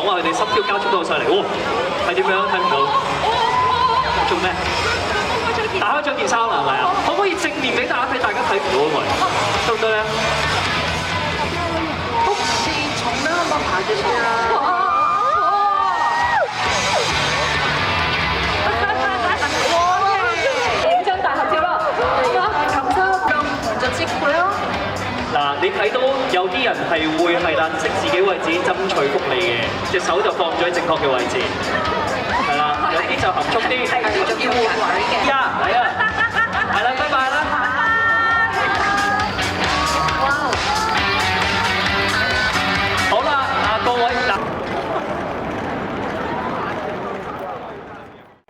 話佢哋心跳加速到上嚟，哇！係點樣？睇唔到。做咩？打開咗件衫啦，係咪啊？可唔可以正面俾大家睇？大家睇唔到啊，喂，得唔得咧？혹시 정면 한번 봐주세요。 影張大合照啦！감사합니다 먼저 찍고요。 嗱，你睇到有啲人係會係啦，識自己為自己爭取福利嘅，隻手就放咗喺正確嘅位置，係啦，有啲就含蓄啲，係要換位嘅。有